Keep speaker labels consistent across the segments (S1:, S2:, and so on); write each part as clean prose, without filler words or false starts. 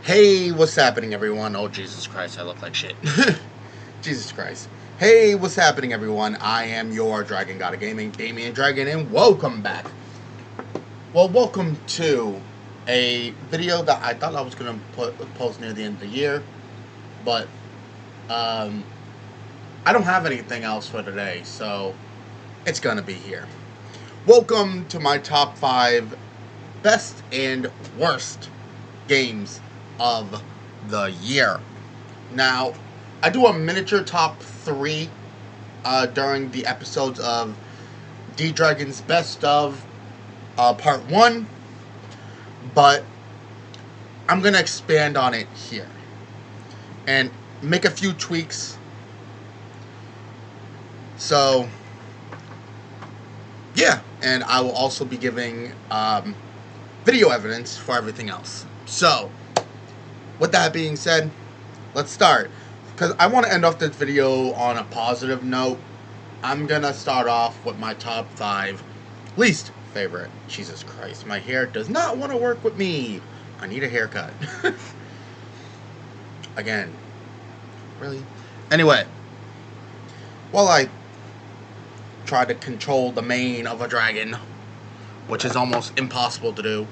S1: Hey, what's happening, everyone? Oh, Jesus Christ, I look like shit. Jesus Christ. Hey, what's happening, everyone? I am your Dragon God of Gaming, D.Dragon, and welcome back. Well, welcome to a video that I thought I was going to post near the end of the year, but I don't have anything else for today, so it's going to be here. Welcome to my top 5 best and worst games of the year. Now, I do a miniature top 3 during the episodes of D.Dragon's Best of Part 1, but I'm going to expand on it here and make a few tweaks. So, yeah, and I will also be giving video evidence for everything else. So, with that being said, let's start. Because I want to end off this video on a positive note. I'm going to start off with my top 5 least favorite. Jesus Christ, my hair does not want to work with me. I need a haircut. Again. Really? Anyway. While I try to control the mane of a dragon, which is almost impossible to do.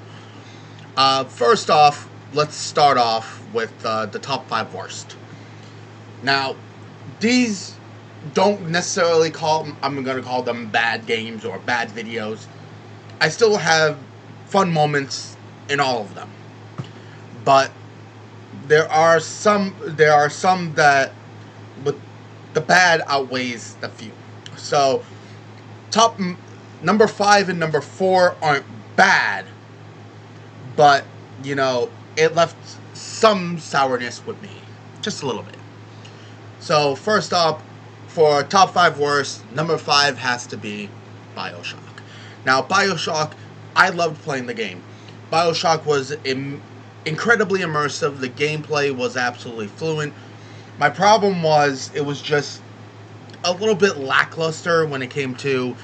S1: First off, let's start off with the top 5 worst. Now, these don't necessarily I'm going to call them bad games or bad videos. I still have fun moments in all of them. But there are some that with the bad outweighs the few. So, number 5 and number 4 aren't bad, but, you know, it left some sourness with me. Just a little bit. So, first up, for top 5 worst, number 5 has to be BioShock. Now, BioShock, I loved playing the game. BioShock was incredibly immersive. The gameplay was absolutely fluent. My problem was, it was just a little bit lackluster when it came to,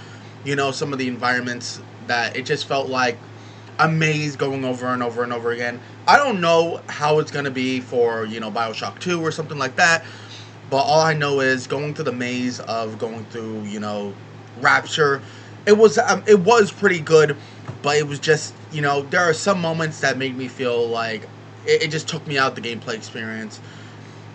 S1: you know, some of the environments, that it just felt like a maze going over and over and over again. I don't know how it's going to be for, you know, BioShock 2 or something like that, but all I know is going through the maze of going through, you know, Rapture, it was pretty good, but it was just, you know, there are some moments that made me feel like it just took me out the gameplay experience.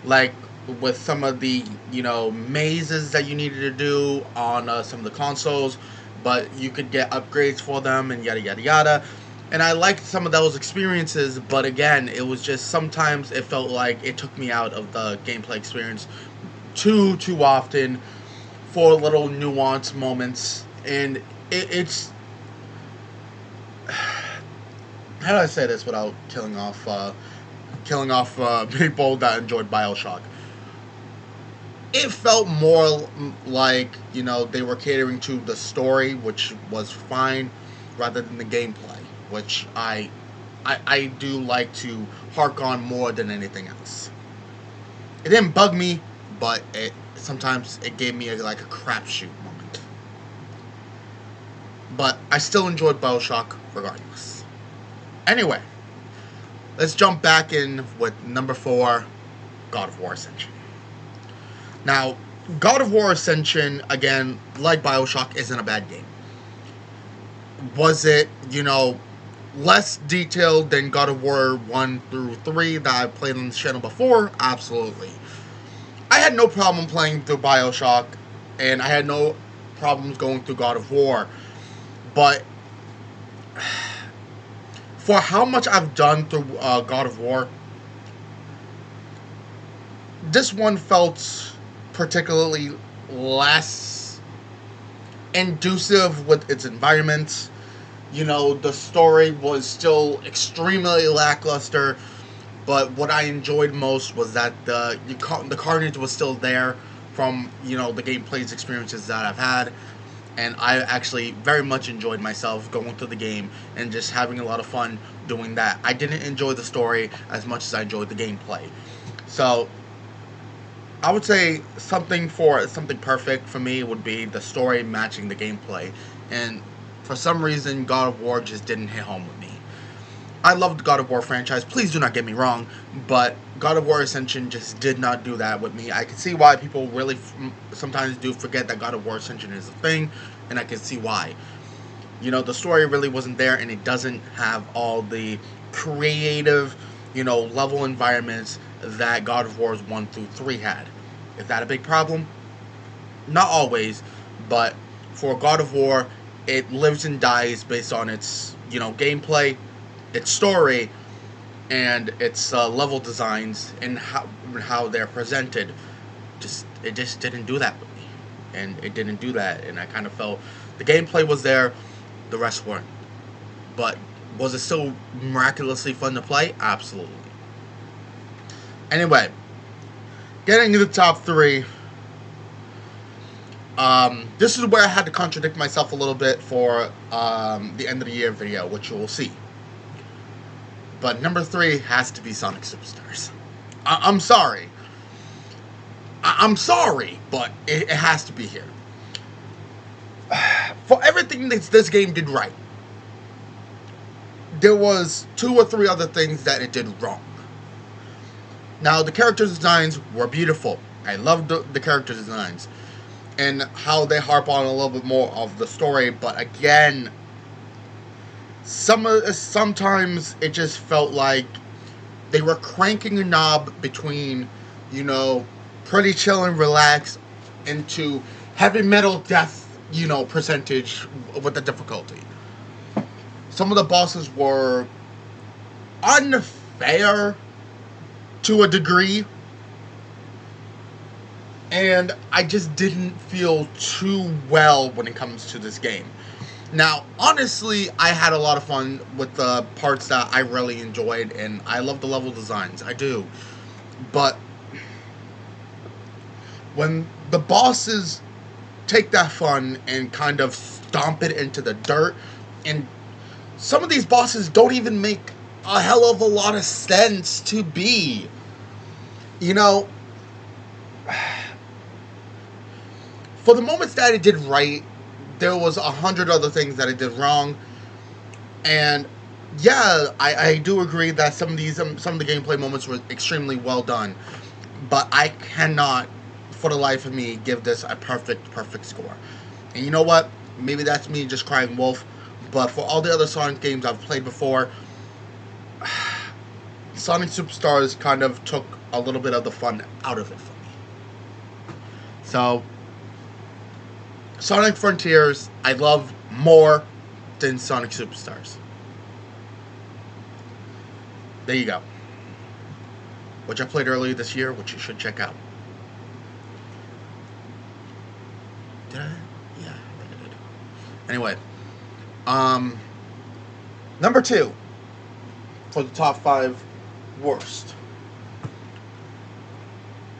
S1: Like, with some of the, you know, mazes that you needed to do on some of the consoles, but you could get upgrades for them and yada yada yada. And I liked some of those experiences, but again, it was just sometimes it felt like it took me out of the gameplay experience too often for little nuanced moments. And it's how do I say this without killing off people that enjoyed BioShock? It felt more like, you know, they were catering to the story, which was fine, rather than the gameplay, which I do like to hark on more than anything else. It didn't bug me, but sometimes it gave me like a crapshoot moment. But I still enjoyed BioShock regardless. Anyway, let's jump back in with number 4, God of War Ascension. Now, God of War Ascension, again, like BioShock, isn't a bad game. Was it, you know, less detailed than God of War 1 through 3 that I played on this channel before? Absolutely. I had no problem playing through BioShock, and I had no problems going through God of War. But for how much I've done through God of War, this one felt particularly less inducive with its environments. You know, the story was still extremely lackluster, but what I enjoyed most was that the carnage was still there from, you know, the gameplay's experiences that I've had, and I actually very much enjoyed myself going through the game and just having a lot of fun doing that. I didn't enjoy the story as much as I enjoyed the gameplay. So I would say something perfect for me would be the story matching the gameplay, and for some reason God of War just didn't hit home with me. I loved God of War franchise. Please do not get me wrong, but God of War Ascension just did not do that with me. I can see why people really sometimes do forget that God of War Ascension is a thing, and I can see why. You know, the story really wasn't there, and it doesn't have all the creative, level environments that God of Wars 1 through 3 had. Is that a big problem? Not always, but for God of War, it lives and dies based on its, gameplay, its story, and its level designs and how they're presented. It just didn't do that with me, and it didn't do that, and I kind of felt the gameplay was there, the rest weren't. But was it still miraculously fun to play? Absolutely. Anyway, getting to the top 3. This is where I had to contradict myself a little bit for the end of the year video, which you will see. But number 3 has to be Sonic Superstars. I'm sorry. I'm sorry, but it has to be here. For everything that this game did right, there was 2 or 3 other things that it did wrong. Now, the character designs were beautiful. I loved the character designs and how they harp on a little bit more of the story, but again, sometimes it just felt like they were cranking a knob between, pretty chill and relaxed into heavy metal death, percentage with the difficulty. Some of the bosses were unfair to a degree, and I just didn't feel too well when it comes to this game. Now, honestly, I had a lot of fun with the parts that I really enjoyed, and I love the level designs. I do. But when the bosses take that fun and kind of stomp it into the dirt, and some of these bosses don't even make a hell of a lot of sense to be. For the moments that it did right, there was 100 other things that it did wrong. And yeah, I do agree that some of the gameplay moments were extremely well done. But I cannot, for the life of me, give this a perfect score. And you know what? Maybe that's me just crying wolf. But for all the other Sonic games I've played before, Sonic Superstars kind of took a little bit of the fun out of it for me. So, Sonic Frontiers, I love more than Sonic Superstars. There you go. Which I played earlier this year, which you should check out. Did I? Yeah, I think I did. Anyway. Number 2 for the top 5 worst.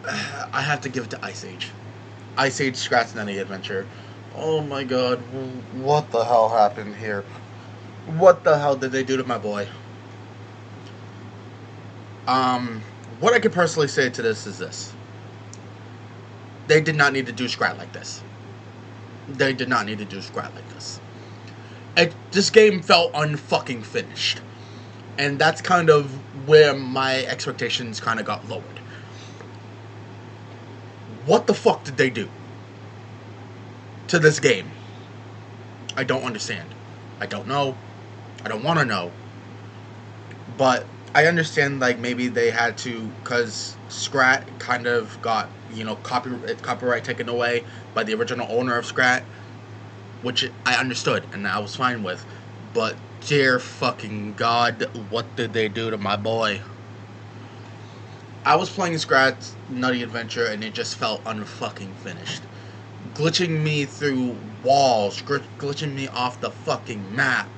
S1: I have to give it to Ice Age. Ice Age Scratch Nanny Adventure. Oh my god, what the hell happened here? What the hell did they do to my boy? What I could personally say to this is this. They did not need to do Scrat like this. They did not need to do Scrat like this. This game felt unfucking finished. And that's kind of where my expectations kind of got lowered. What the fuck did they do to this game? I don't understand. I don't know. I don't want to know. But I understand, like, maybe they had to, because Scrat kind of got, copyright taken away by the original owner of Scrat, which I understood and I was fine with. But dear fucking God, what did they do to my boy? I was playing Scrat's Nutty Adventure and it just felt unfucking finished. Glitching me through walls, glitching me off the fucking map.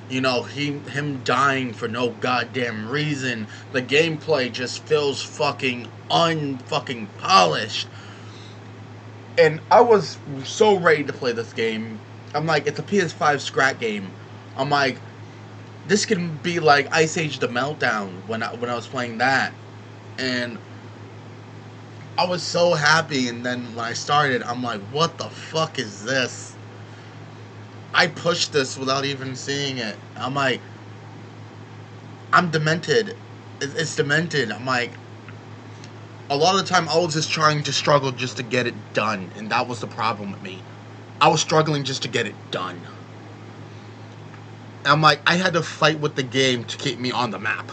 S1: Him dying for no goddamn reason. The gameplay just feels fucking unfucking polished. And I was so ready to play this game. I'm like, it's a PS5 Scrat game. I'm like, this can be like Ice Age The Meltdown when I was playing that. And I was so happy, and then when I started, I'm like, what the fuck is this? I pushed this without even seeing it. I'm like, I'm demented. It's demented. I'm like, a lot of the time I was just trying to struggle just to get it done, and that was the problem with me. I was struggling just to get it done. And I'm like, I had to fight with the game to keep me on the map.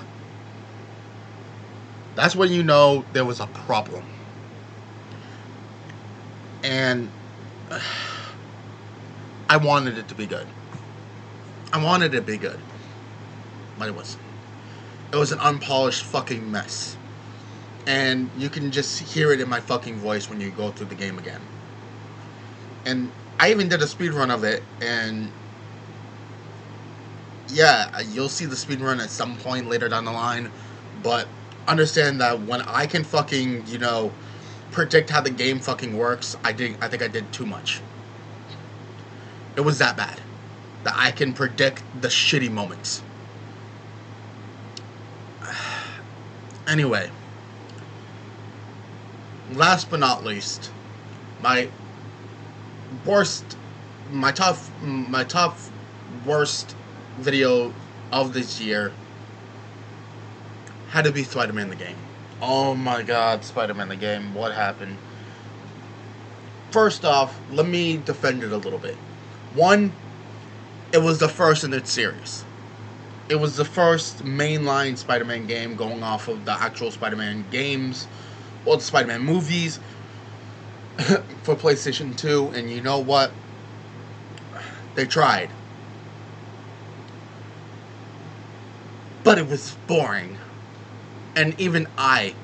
S1: That's when you know there was a problem. And I wanted it to be good. I wanted it to be good. But it wasn't. It was an unpolished fucking mess. And you can just hear it in my fucking voice when you go through the game again. And I even did a speedrun of it, and yeah, you'll see the speedrun at some point later down the line, but understand that when I can fucking, predict how the game fucking works, I think I did too much. It was that bad. That I can predict the shitty moments. Anyway. Last but not least, my top worst video of this year had to be Spider-Man the game. Oh my god, Spider-Man the game, what happened? First off, let me defend it a little bit. One, it was the first in its series. It was the first mainline Spider-Man game going off of the actual Spider-Man games, or the Spider-Man movies, for PlayStation 2, and you know what? They tried. But it was boring. And even I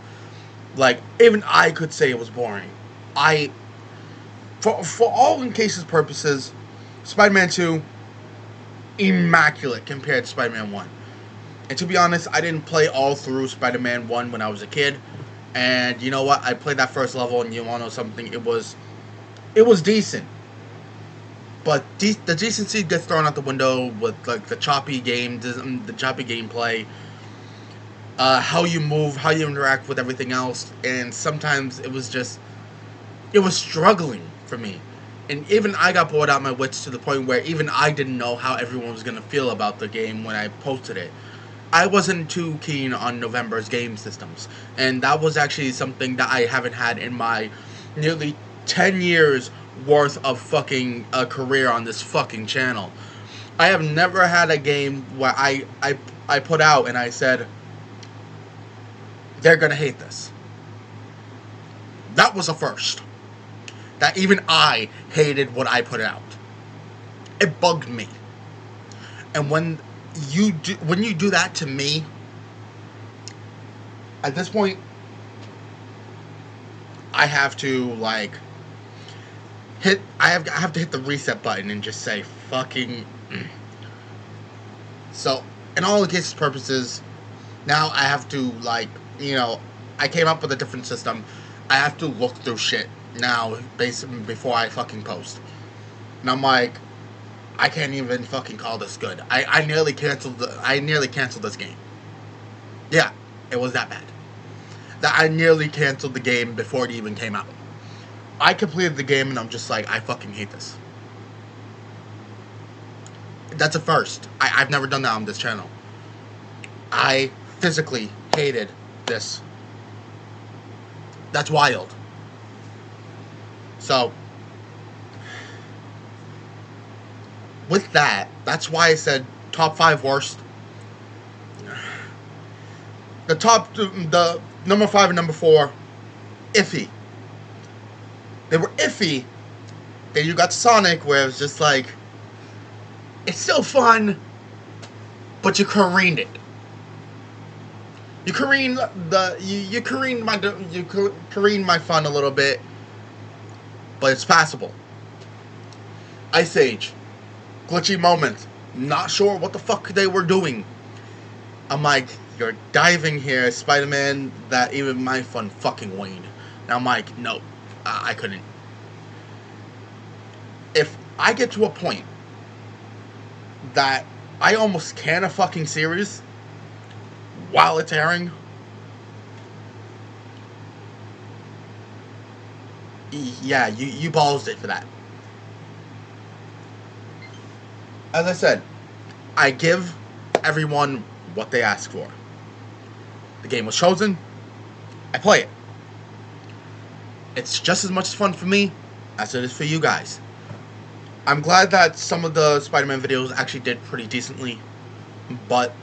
S1: could say it was boring. For all in cases purposes, Spider-Man 2, immaculate compared to Spider-Man 1. And to be honest, I didn't play all through Spider-Man 1 when I was a kid. And you know what? I played that first level, and you want to know something? It was decent. But the decency gets thrown out the window with like the choppy gameplay, how you move, how you interact with everything else, and sometimes it was struggling for me. And even I got bored out my wits to the point where even I didn't know how everyone was going to feel about the game when I posted it. I wasn't too keen on November's game systems, and that was actually something that I haven't had in my nearly 10 years worth of fucking career on this fucking channel. I have never had a game where I put out and I said, they're gonna hate this. That was a first. That even I hated what I put out. It bugged me. And when you do that to me, at this point, I have to have to hit the reset button and just say fucking. So, in all the cases purposes, now I have to I came up with a different system. I have to look through shit now, basically before I fucking post. And I'm like, I can't even fucking call this good. I nearly canceled this game. Yeah, it was that bad. That I nearly canceled the game before it even came out. I completed the game and I'm just like, I fucking hate this. That's a first. I've never done that on this channel. I physically hated this. That's wild. So, with that, that's why I said top 5 worst. The number 5 and number 4, iffy. They were iffy. Then you got Sonic, where it was just like, it's still fun, but you careened it. You careened my fun a little bit, but it's passable. Ice Age, glitchy moments. Not sure what the fuck they were doing. I'm like, you're diving here, Spider-Man, that even my fun fucking waned. And I'm like, no, I couldn't. If I get to a point that I almost can a fucking series while it's airing, yeah, you ballsed it for that. As I said, I give everyone what they asked for. The game was chosen. I play it. It's just as much fun for me as it is for you guys. I'm glad that some of the Spider-Man videos actually did pretty decently, but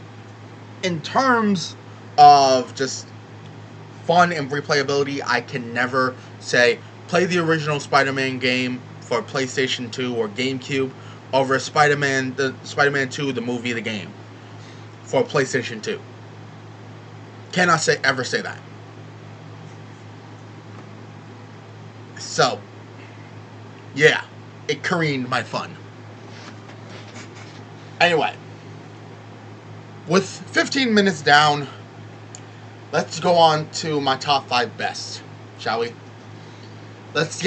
S1: in terms of just fun and replayability, I can never say play the original Spider-Man game for PlayStation 2 or GameCube over Spider-Man 2, the movie, the game, for PlayStation 2. Cannot ever say that. So, yeah, it careened my fun. Anyway, with 15 minutes down, let's go on to my top 5 best, shall we? Let's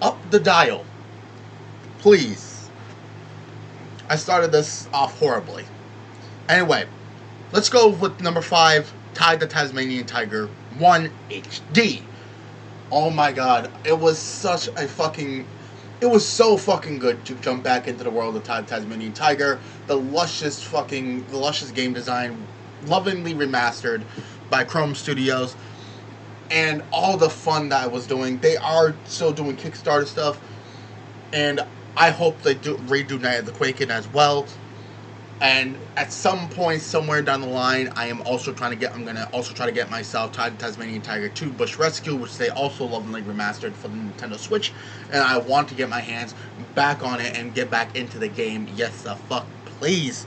S1: up the dial, please. I started this off horribly. Anyway, let's go with number 5, Tide the Tasmanian Tiger 1 HD. Oh my god, it was so fucking good to jump back into the world of Tide the Tasmanian Tiger. The luscious game design, lovingly remastered by Chrome Studios, and all the fun that I was doing. They are still doing Kickstarter stuff, and I hope they redo Night of the Quaken as well. And at some point, somewhere down the line, I'm gonna also try to get myself Tide the Tasmanian Tiger 2 Bush Rescue, which they also lovingly remastered for the Nintendo Switch. And I want to get my hands back on it and get back into the game. Yes, the fuck, please.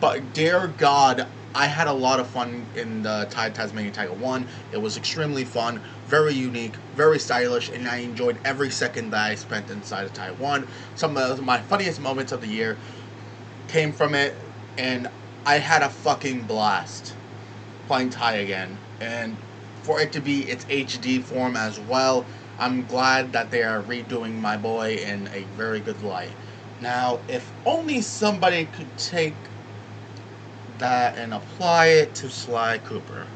S1: But dear God, I had a lot of fun in the Tide Tasmanian Tiger 1. It was extremely fun, very unique, very stylish, and I enjoyed every second that I spent inside of Tide 1. Some of my funniest moments of the year came from it, and I had a fucking blast playing Tide again. And for it to be its HD form as well, I'm glad that they are redoing my boy in a very good light. Now, if only somebody could take that and apply it to Sly Cooper.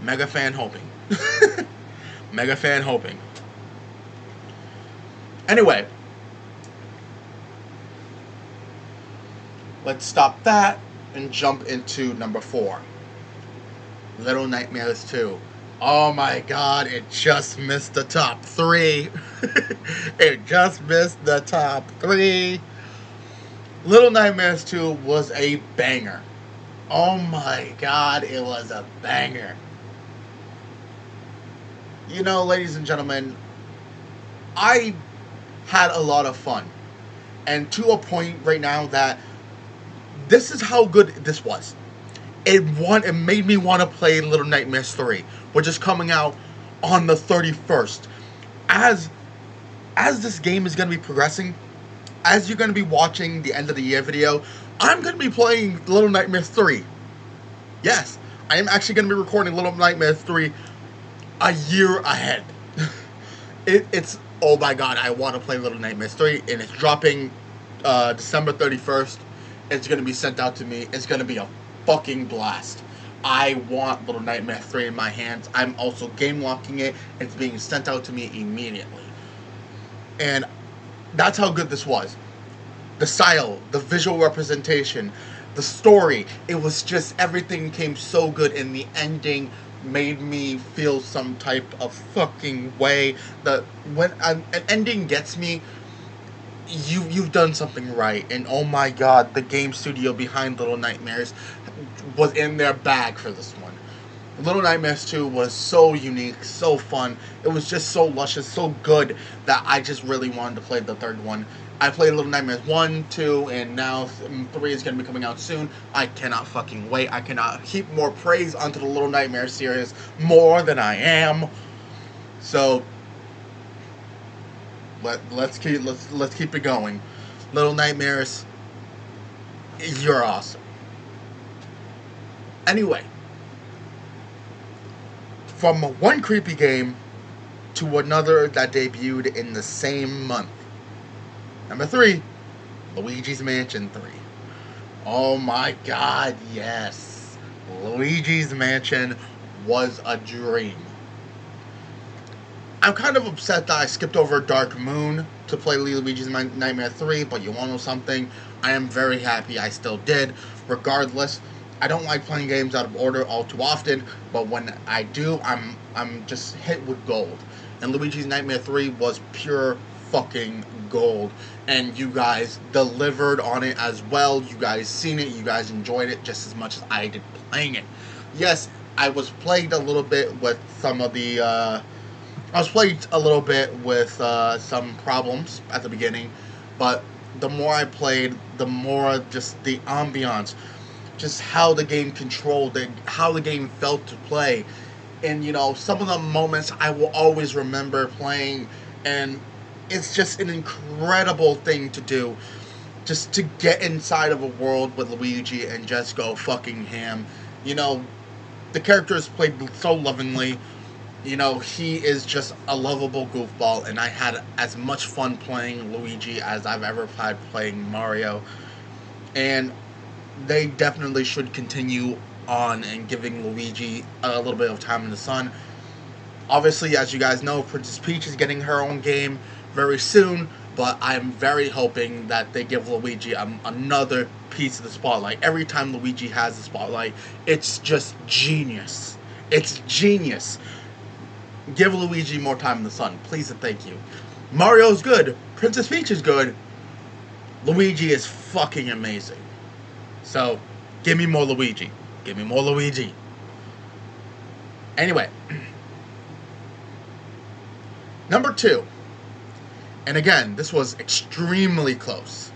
S1: Mega fan hoping. Mega fan hoping. Anyway, let's stop that and jump into number 4. Little Nightmares 2. Oh my god, it just missed the top 3. It just missed the top 3. Little Nightmares 2 was a banger. Oh my god, it was a banger. You know, ladies and gentlemen, I had a lot of fun. And to a point right now that this is how good this was. It made me want to play Little Nightmares 3, which is coming out on the 31st. As this game is going to be progressing, as you're going to be watching the end of the year video, I'm going to be playing Little Nightmares 3. Yes, I am actually going to be recording Little Nightmares 3 a year ahead. It's, oh my god, I want to play Little Nightmares 3, and it's dropping December 31st. It's going to be sent out to me. It's going to be a fucking blast. I want Little Nightmares 3 in my hands. I'm also game locking it. It's being sent out to me immediately. And that's how good this was. The style, the visual representation, the story. It was just, everything came so good, and the ending made me feel some type of fucking way. That when an ending gets me, you've done something right. And oh my god, the game studio behind Little Nightmares was in their bag for this one. Little Nightmares 2 was so unique, so fun. It was just so luscious, so good, that I just really wanted to play the third one. I played Little Nightmares 1, 2, and now 3 is going to be coming out soon. I cannot fucking wait. I cannot heap more praise onto the Little Nightmares series more than I am. So let's keep it going. Little Nightmares, you're awesome. Anyway, from one creepy game to another that debuted in the same month. Number 3, Luigi's Mansion 3. Oh my god, yes. Luigi's Mansion was a dream. I'm kind of upset that I skipped over Dark Moon to play Luigi's Nightmare 3, but you want to know something? I am very happy I still did. Regardless, I don't like playing games out of order all too often, but when I do, I'm just hit with gold. And Luigi's Nightmare 3 was pure fucking gold. And you guys delivered on it as well. You guys seen it. You guys enjoyed it just as much as I did playing it. Yes, I was plagued a little bit with some of the... I was plagued a little bit with some problems at the beginning, but the more I played, the more just the ambiance, just how the game controlled it, how the game felt to play, and you know, some of the moments I will always remember playing, and it's just an incredible thing to do, just to get inside of a world with Luigi and just go fucking ham. You know, the character is played so lovingly. You know, he is just a lovable goofball, and I had as much fun playing Luigi as I've ever had playing Mario. And they definitely should continue on and giving Luigi a little bit of time in the sun. Obviously, as you guys know, Princess Peach is getting her own game very soon, but I'm very hoping that they give Luigi another piece of the spotlight. Every time Luigi has the spotlight, it's just genius. It's genius. Give Luigi more time in the sun, please and thank you. Mario's good. Princess Peach is good. Luigi is fucking amazing. So, give me more Luigi. Give me more Luigi. Anyway. Number 2. And again, this was extremely close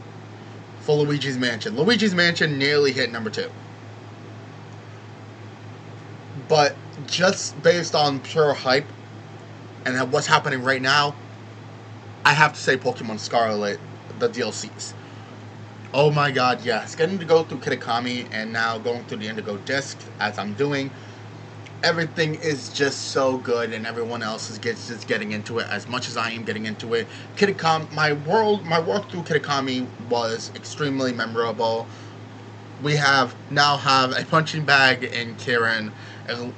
S1: for Luigi's Mansion. Luigi's Mansion nearly hit number 2. But just based on pure hype and what's happening right now, I have to say Pokemon Scarlet, the DLCs. Oh my god, yes. Getting to go through Kitakami and now going through the Indigo Disc as I'm doing. Everything is just so good, and everyone else is just getting into it as much as I am getting into it. Kitakami, my work through Kitakami was extremely memorable. We now have a punching bag in Kieran, a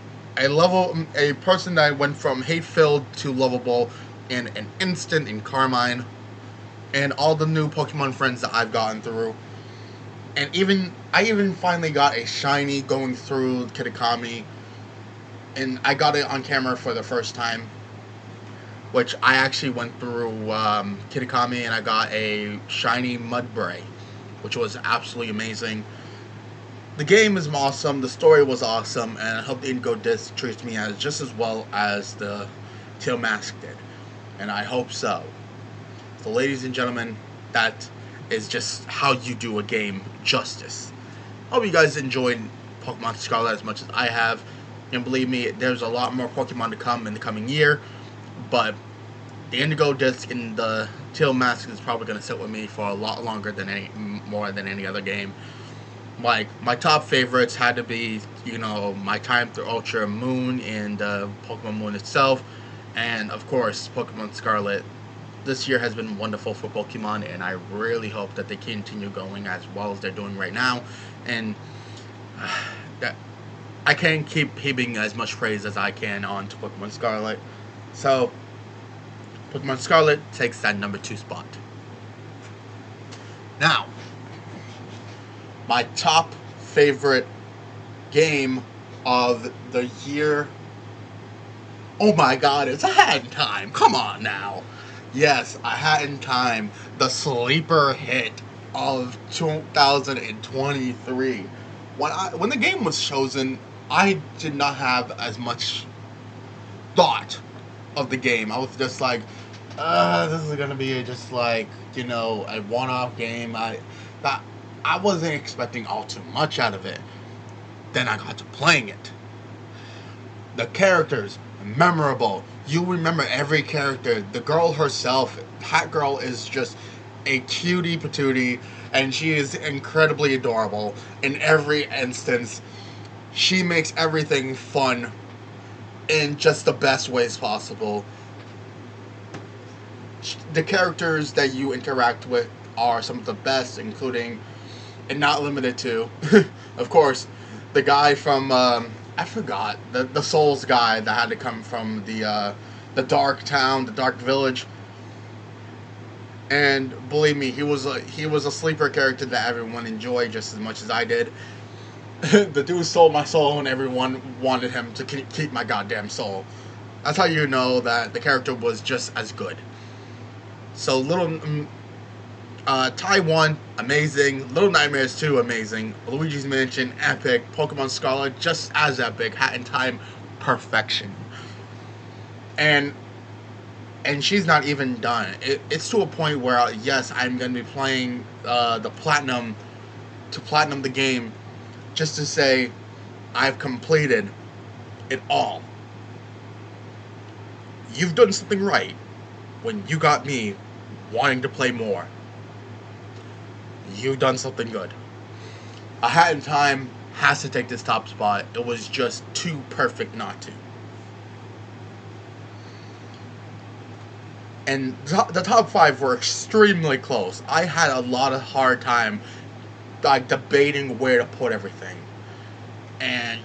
S1: person that went from hate-filled to lovable in an instant in Carmine, and all the new Pokemon friends that I've gotten through. And I even finally got a shiny going through Kitakami, and I got it on camera for the first time, which I actually went through Kitakami and I got a shiny Mudbray, which was absolutely amazing. The game is awesome, the story was awesome, and I hope the Indigo Disc treats me just as well as the Teal Mask did. And I hope so. So ladies and gentlemen, that is just how you do a game justice. Hope you guys enjoyed Pokemon Scarlet as much as I have. And believe me, there's a lot more Pokemon to come in the coming year. But the Indigo Disc and the Teal Mask is probably going to sit with me for a lot longer than more than any other game. Like, my top favorites had to be, you know, my time through Ultra Moon and Pokemon Moon itself. And, of course, Pokemon Scarlet. This year has been wonderful for Pokemon, and I really hope that they continue going as well as they're doing right now. And I can't keep heaping as much praise as I can on to Pokemon Scarlet. So, Pokemon Scarlet takes that number 2 spot. Now, my top favorite game of the year. Oh my god, it's A Hat in Time. Come on now. Yes, A Hat in Time. The sleeper hit of 2023. When the game was chosen, I did not have as much thought of the game. I was just like, this is gonna be just like, you know, a one-off game. I wasn't expecting all too much out of it. Then I got to playing it. The characters, memorable. You remember every character. The girl herself, Hat Girl, is just a cutie patootie, and she is incredibly adorable in every instance. She makes everything fun in just the best ways possible. The characters that you interact with are some of the best, including, and not limited to, of course, the guy from, I forgot, the Souls guy that had to come from the the dark town, the dark village. And believe me, he was a sleeper character that everyone enjoyed just as much as I did. The dude stole my soul, and everyone wanted him to keep my goddamn soul. That's how you know that the character was just as good. So Taiwan, amazing. Little Nightmares 2, amazing. Luigi's Mansion, epic. Pokemon Scarlet, just as epic. Hat in Time, perfection. And she's not even done. It's to a point where, yes, I'm going to be playing the platinum the game, just to say I've completed it all. You've done something right when you got me wanting to play more. You've done something good. A Hat in Time has to take this top spot. It was just too perfect not to. And the top 5 were extremely close. I had a lot of hard time debating where to put everything. And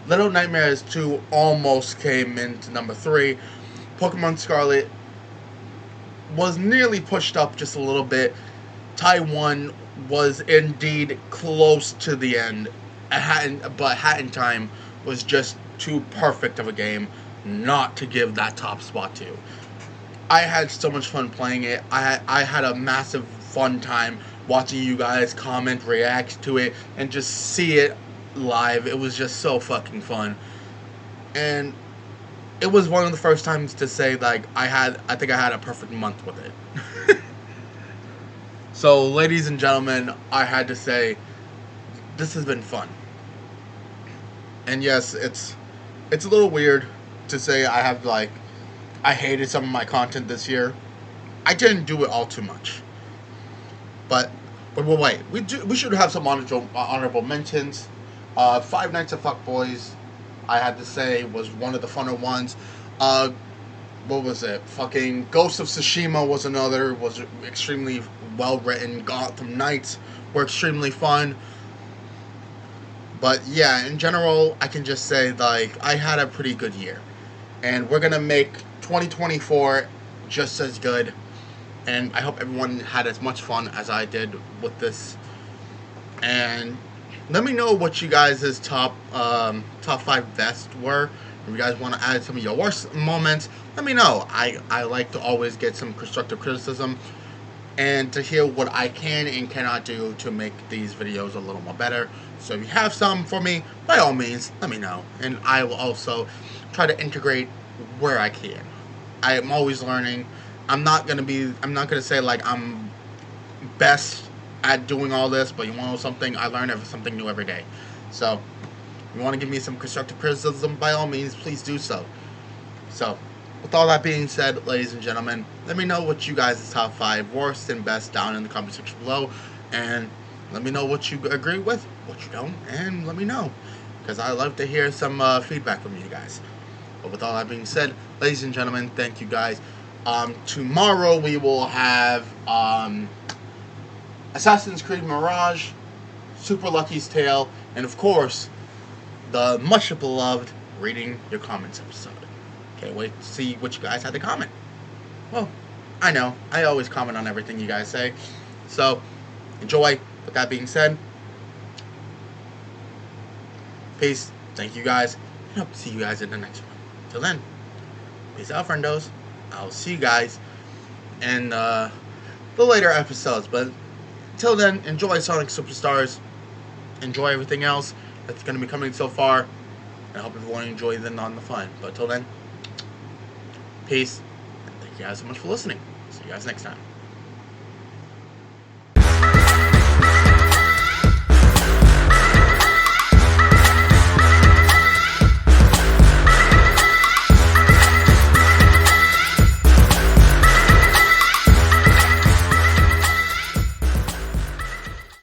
S1: Little Nightmares 2 almost came into number 3. Pokemon Scarlet was nearly pushed up just a little bit. Taiwan was indeed close to the end. But Hat in Time was just too perfect of a game not to give that top spot to. I had so much fun playing it. I had a massive fun time watching you guys comment, react to it, and just see it live. It was just so fucking fun. And it was one of the first times to say, like, I think I had a perfect month with it. So, ladies and gentlemen, I had to say, this has been fun. And yes, it's a little weird to say I hated some of my content this year. I didn't do it all too much. But we'll wait. We should have some honorable mentions. Five Nights at Fuckboys, I had to say, was one of the funner ones. What was it? Fucking Ghost of Tsushima was another. Was extremely well written. Gotham Knights were extremely fun. But yeah, in general, I can just say, like, I had a pretty good year. And we're gonna make 2024 just as good. And I hope everyone had as much fun as I did with this. And let me know what you guys' top 5 best were. If you guys want to add some of your worst moments, let me know. I like to always get some constructive criticism and to hear what I can and cannot do to make these videos a little more better. So if you have some for me, by all means, let me know. And I will also try to integrate where I can. I am always learning. I'm not gonna say like I'm best at doing all this, but you want to know something? I learn something new every day. So if you want to give me some constructive criticism, by all means, please do so. So with all that being said, ladies and gentlemen, let me know what you guys' top 5 worst and best down in the comment section below, and let me know what you agree with, what you don't, and let me know, because I love to hear some feedback from you guys. But with all that being said, ladies and gentlemen, thank you guys. Tomorrow we will have Assassin's Creed Mirage, Super Lucky's Tale, and of course, the much beloved Reading Your Comments episode. Can't wait to see what you guys had to comment. Well, I know, I always comment on everything you guys say. So, enjoy. With that being said, peace. Thank you guys. And hope to see you guys in the next one. Till then, peace out, friendos. I'll see you guys in the later episodes. But till then, enjoy Sonic Superstars. Enjoy everything else that's going to be coming so far. I hope everyone enjoys it on the fun. But till then, peace. And thank you guys so much for listening. See you guys next time.